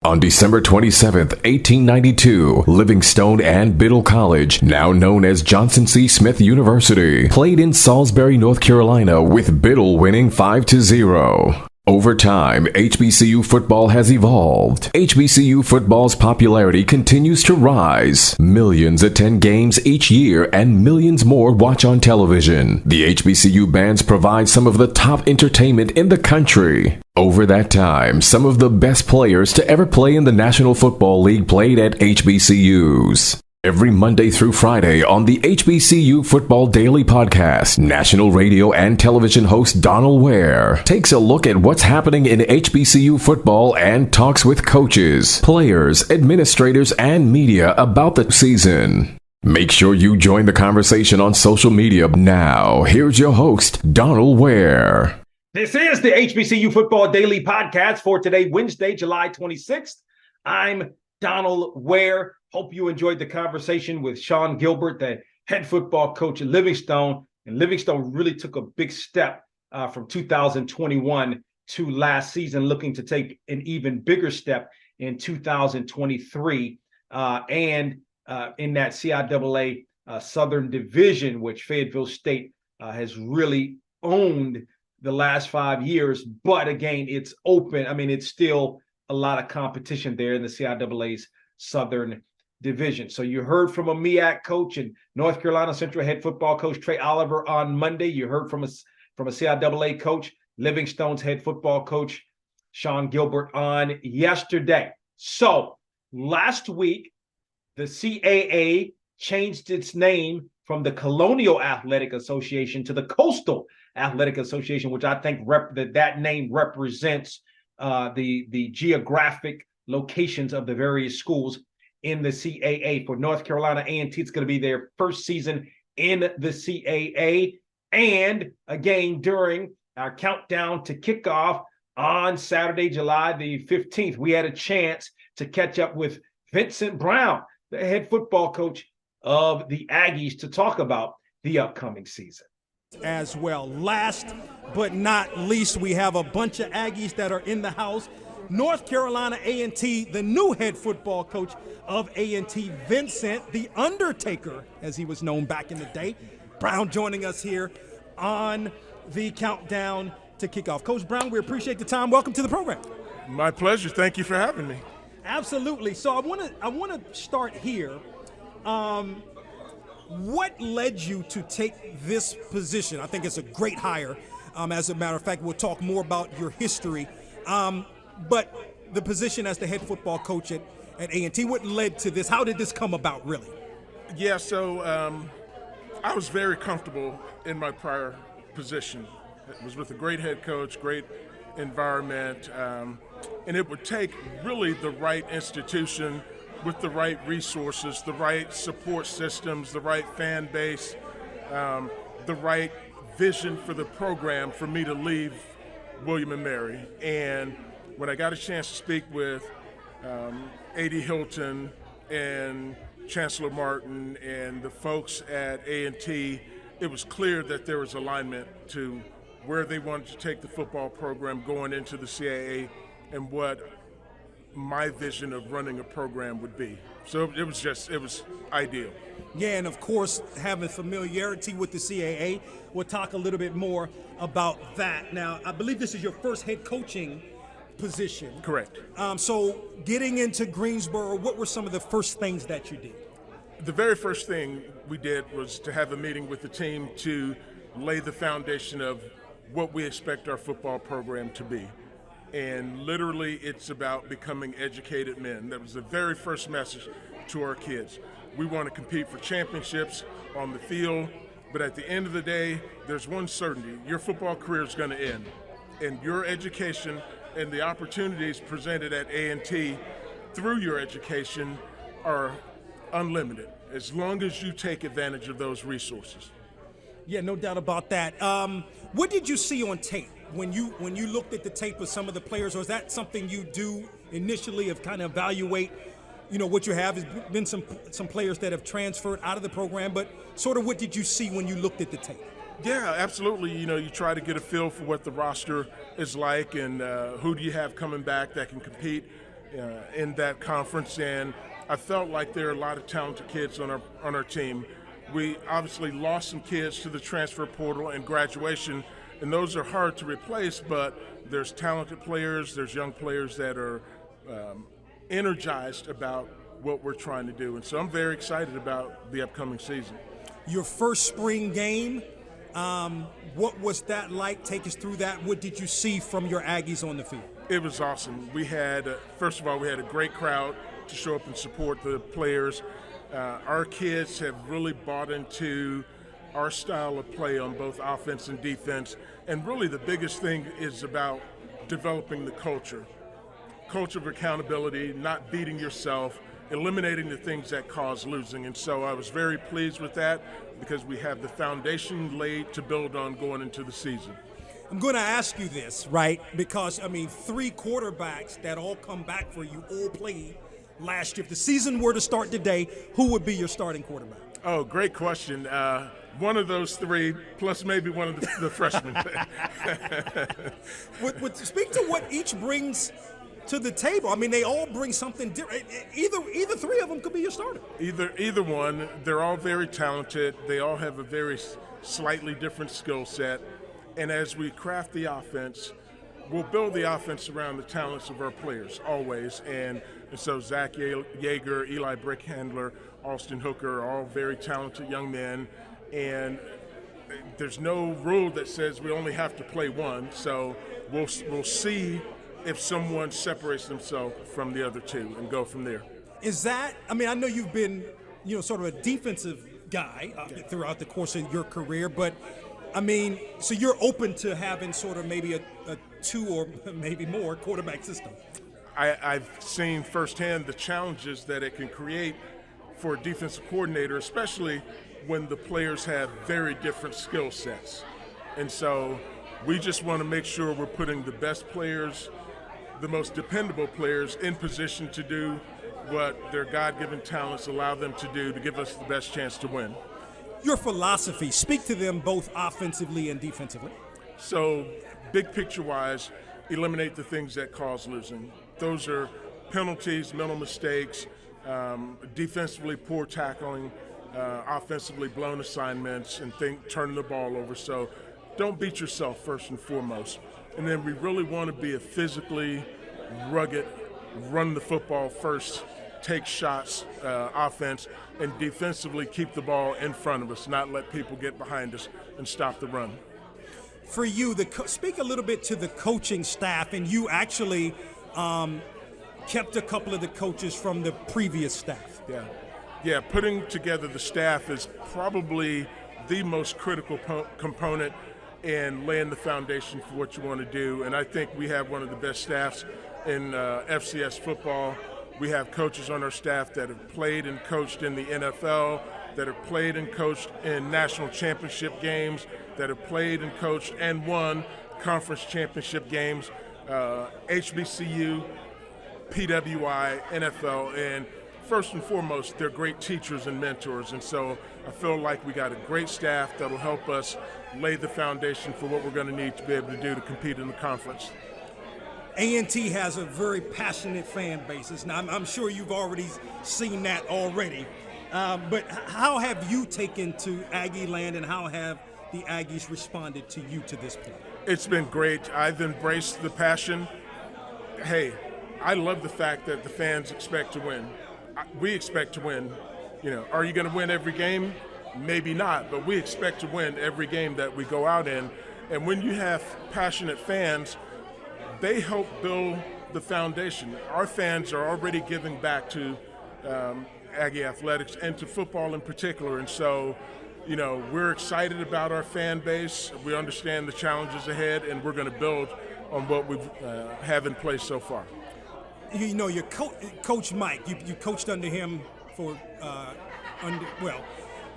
On December 27, 1892, Livingstone and Biddle College, now known as Johnson C. Smith University, played in Salisbury, North Carolina, with Biddle winning 5-0. Over time, HBCU football has evolved. HBCU football's popularity continues to rise. Millions attend games each year and millions more watch on television. The HBCU bands provide some of the top entertainment in the country. Over that time, some of the best players to ever play in the National Football League played at HBCUs. Every Monday through Friday on the HBCU Football Daily Podcast, national radio and television host Donal Ware takes a look at what's happening in HBCU football and talks with coaches, players, administrators, and media about the season. Make sure you join the conversation on social media. Now, here's your host, Donal Ware. This is the HBCU Football Daily Podcast for today, Wednesday, July 26th. I'm Donal Ware. Hope you enjoyed the conversation with Sean Gilbert, the head football coach at Livingstone. And Livingstone really took a big step from 2021 to last season, looking to take an even bigger step in 2023. And in that CIAA Southern Division, which Fayetteville State has really owned the last 5 years. But again, it's open. I mean, it's still a lot of competition there in the CIAA's Southern Division. So you heard from a MEAC coach and North Carolina Central head football coach Trey Oliver on Monday. You heard from a CIAA coach, Livingstone's head football coach Sean Gilbert on yesterday. So last week, the CAA changed its name from the Colonial Athletic Association to the Coastal Athletic Association, which I think that name represents the geographic locations of the various schools in the CAA. For North Carolina A&T, it's going to be their first season in the CAA. And again, during our countdown to kickoff on Saturday, July the 15th, we had a chance to catch up with Vincent Brown, the head football coach of the Aggies, to talk about the upcoming season. As well. Last but not least, we have a bunch of Aggies that are in the house. North Carolina A&T, the new head football coach of A&T, Vincent, the Undertaker, as he was known back in the day. Brown joining us here on the countdown to kickoff. Coach Brown, we appreciate the time. Welcome to the program. My pleasure. Thank you for having me. Absolutely. So I want to start here. What led you to take this position? I think it's a great hire. As a matter of fact, we'll talk more about your history. But the position as the head football coach at A&T, what led to this? How did this come about, really? Yeah, so I was very comfortable in my prior position. It was with a great head coach, great environment, and it would take really the right institution with the right resources, the right support systems, the right fan base, the right vision for the program for me to leave William & Mary. And when I got a chance to speak with A.D. Hilton and Chancellor Martin and the folks at A&T, it was clear that there was alignment to where they wanted to take the football program going into the CAA and what my vision of running a program would be. So it was ideal. Yeah, and of course, having familiarity with the CAA, we'll talk a little bit more about that. Now, I believe this is your first head coaching position. Correct. So getting into Greensboro, what were some of the first things that you did? The very first thing we did was to have a meeting with the team to lay the foundation of what we expect our football program to be. And literally, it's about becoming educated men. That was the very first message to our kids. We want to compete for championships on the field, but at the end of the day, there's one certainty. Your football career is going to end. And your education and the opportunities presented at A&T through your education are unlimited, as long as you take advantage of those resources. Yeah, no doubt about that. What did you see on tape? When you looked at the tape of some of the players, or is that something you do initially of kind of evaluate, what you have? Has been some players that have transferred out of the program, but sort of what did you see when you looked at the tape? Yeah, absolutely. You try to get a feel for what the roster is like and who do you have coming back that can compete in that conference, and I felt like there are a lot of talented kids on our team. We obviously lost some kids to the transfer portal and graduation, and those are hard to replace, but there's talented players, there's young players that are energized about what we're trying to do, and so I'm very excited about the upcoming season. Your first spring game, what was that like? Take us through that. What did you see from your Aggies on the field? It was awesome. We had, first of all, we had a great crowd to show up and support the players. Our kids have really bought into our style of play on both offense and defense, and really the biggest thing is about developing the culture of accountability, not beating yourself, eliminating the things that cause losing. And so I was very pleased with that because we have the foundation laid to build on going into the season. I'm going to ask you this, right? Because, 3 quarterbacks that all come back for you all played last year. If the season were to start today, who would be your starting quarterback? Oh, great question. One of those 3, plus maybe one of the freshmen. Speak to what each brings to the table. They all bring something different. Either 3 of them could be your starter. Either one. They're all very talented. They all have a very slightly different skill set. And as we craft the offense, we'll build the offense around the talents of our players, always. And so Zach Yeager, Eli Brickhandler, Austin Hooker are all very talented young men. And there's no rule that says we only have to play one. So we'll see if someone separates themselves from the other 2 and go from there. Is that, I know you've been, sort of a defensive guy throughout the course of your career, but so you're open to having sort of maybe a 2 or maybe more quarterback system? I've seen firsthand the challenges that it can create for a defensive coordinator, especially when the players have very different skill sets. And so we just want to make sure we're putting the best players, the most dependable players in position to do what their God-given talents allow them to do to give us the best chance to win. Your philosophy, speak to them both offensively and defensively. So, big picture-wise, eliminate the things that cause losing. Those are penalties, mental mistakes, defensively poor tackling, offensively blown assignments, and turning the ball over. So don't beat yourself first and foremost. And then we really want to be a physically rugged, run the football first, take shots offense, and defensively keep the ball in front of us, not let people get behind us and stop the run. For you, speak a little bit to the coaching staff, and you actually kept a couple of the coaches from the previous staff. Yeah, putting together the staff is probably the most critical component in laying the foundation for what you want to do. And I think we have one of the best staffs in FCS football. We have coaches on our staff that have played and coached in the NFL, that have played and coached in national championship games, that have played and coached and won conference championship games, HBCU, PWI, NFL, and first and foremost, they're great teachers and mentors. And so I feel like we got a great staff that'll help us lay the foundation for what we're going to need to be able to do to compete in the conference. A&T has a very passionate fan base. Now, I'm sure you've already seen that already. But how have you taken to Aggie land, and how have the Aggies responded to you to this point? It's been great. I've embraced the passion. Hey, I love the fact that the fans expect to win. We expect to win. Are you going to win every game? Maybe not, but we expect to win every game that we go out in. And when you have passionate fans, they help build the foundation. Our fans are already giving back to Aggie athletics and to football in particular. And so, we're excited about our fan base. We understand the challenges ahead, and we're going to build on what we have in place so far. Your Coach Mike, you coached under him for,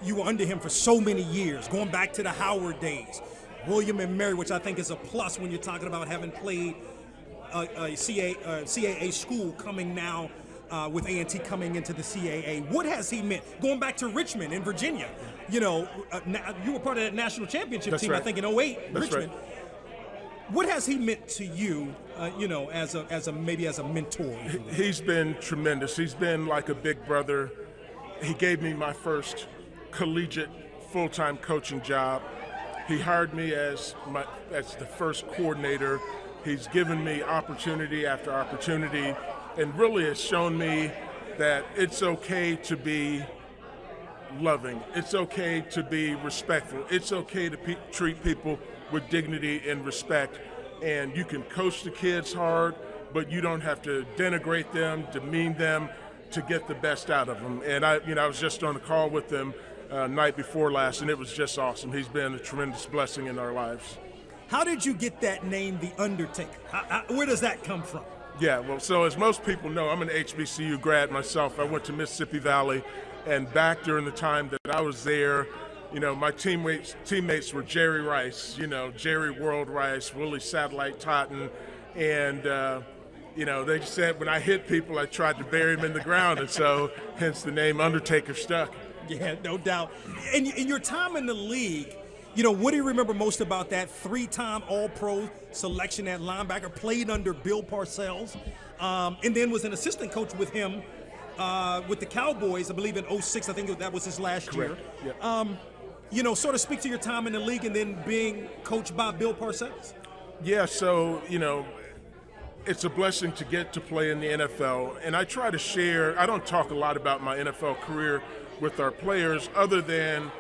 you were under him for so many years, going back to the Howard days. William and Mary, which I think is a plus when you're talking about having played a CAA school coming now with A&T coming into the CAA. What has he meant? Going back to Richmond in Virginia, you were part of that national championship That's team, right. I think in 08, That's Richmond. Right. What has he meant to you, as a mentor? He's been tremendous. He's been like a big brother. He gave me my first collegiate full-time coaching job. He hired me as the first coordinator. He's given me opportunity after opportunity, and really has shown me that it's okay to be loving. It's okay to be respectful. It's okay to treat people with dignity and respect. And you can coach the kids hard, but you don't have to denigrate them, demean them to get the best out of them. And I was just on a call with them night before last, and it was just awesome. He's been a tremendous blessing in our lives. How did you get that name, The Undertaker? Where does that come from? Yeah, well, so as most people know, I'm an HBCU grad myself. I went to Mississippi Valley, and back during the time that I was there, my teammates were Jerry Rice, Jerry World Rice, Willie Satellite Totten, and they said when I hit people, I tried to bury them in the ground, and so hence the name Undertaker stuck. Yeah, no doubt. And in your time in the league, what do you remember most about that 3-time All-Pro selection at linebacker, played under Bill Parcells, and then was an assistant coach with him with the Cowboys, I believe in 2006, I think that was his last year. Yep. Sort of speak to your time in the league and then being coached by Bill Parcells. Yeah, so, it's a blessing to get to play in the NFL, and I try to share, I don't talk a lot about my NFL career with our players other than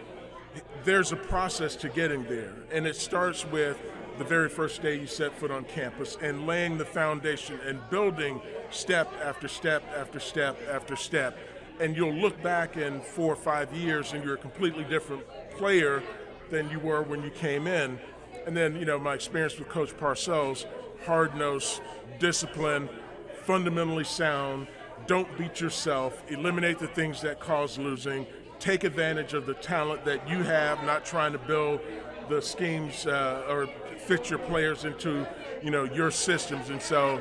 there's a process to getting there, and it starts with the very first day you set foot on campus and laying the foundation and building step after step after step after step. And you'll look back in 4 or 5 years and you're a completely different player than you were when you came in. And then, my experience with Coach Parcells, hard-nosed, disciplined, fundamentally sound, don't beat yourself, eliminate the things that cause losing, take advantage of the talent that you have, not trying to build the schemes or fit your players into, your systems. And so,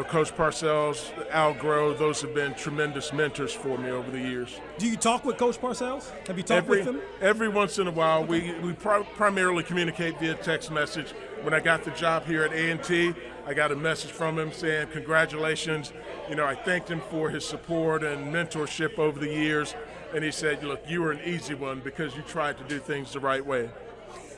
Coach Parcells, Al Groh, those have been tremendous mentors for me over the years. Do you talk with Coach Parcells? Have you talked with him? Every once in a while. We primarily communicate via text message. When I got the job here at A&T, I got a message from him saying congratulations. I thanked him for his support and mentorship over the years. And he said, look, you were an easy one because you tried to do things the right way.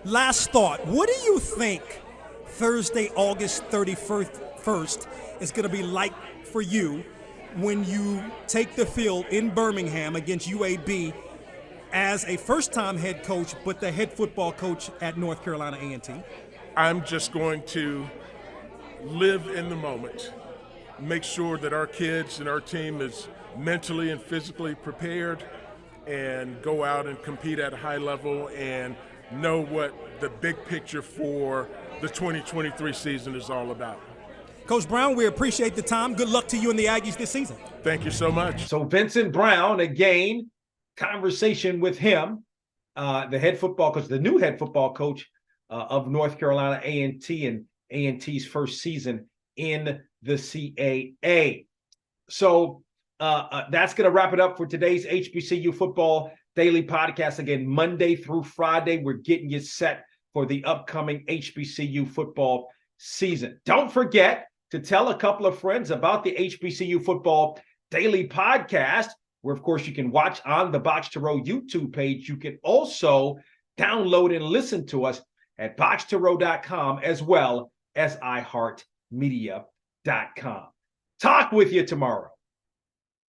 Last thought, what do you think Thursday, August 31st is going to be like for you when you take the field in Birmingham against UAB as a first-time head coach, but the head football coach at North Carolina A&T? I'm just going to live in the moment, make sure that our kids and our team is mentally and physically prepared, and go out and compete at a high level and know what the big picture for the 2023 season is all about. Coach Brown, we appreciate the time. Good luck to you and the Aggies this season. Thank you so much. So Vincent Brown, again, conversation with him, the head football coach, the new head football coach of North Carolina A&T and A&T's first season in the CAA. So that's going to wrap it up for today's HBCU Football Daily Podcast. Again, Monday through Friday, we're getting you set for the upcoming HBCU football season. Don't forget to tell a couple of friends about the HBCU Football Daily Podcast, where, of course, you can watch on the BOXTOROW YouTube page. You can also download and listen to us at BOXTOROW.com as well as iHeartMedia.com. Talk with you tomorrow.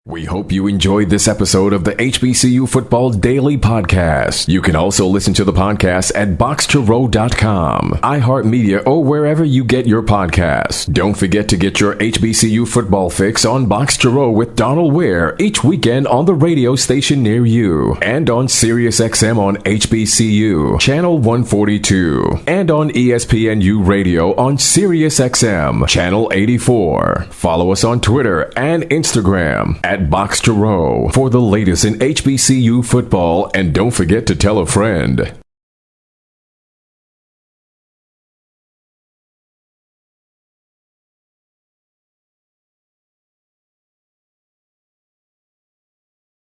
We hope you enjoyed this episode of the HBCU Football Daily Podcast. You can also listen to the podcast at BOXTOROW.com, iHeartMedia, or wherever you get your podcasts. Don't forget to get your HBCU football fix on BOXTOROW with Donal Ware each weekend on the radio station near you, and on SiriusXM on HBCU, Channel 142, and on ESPNU Radio on SiriusXM, Channel 84. Follow us on Twitter and Instagram at BOXTOROW for the latest in HBCU football, and don't forget to tell a friend.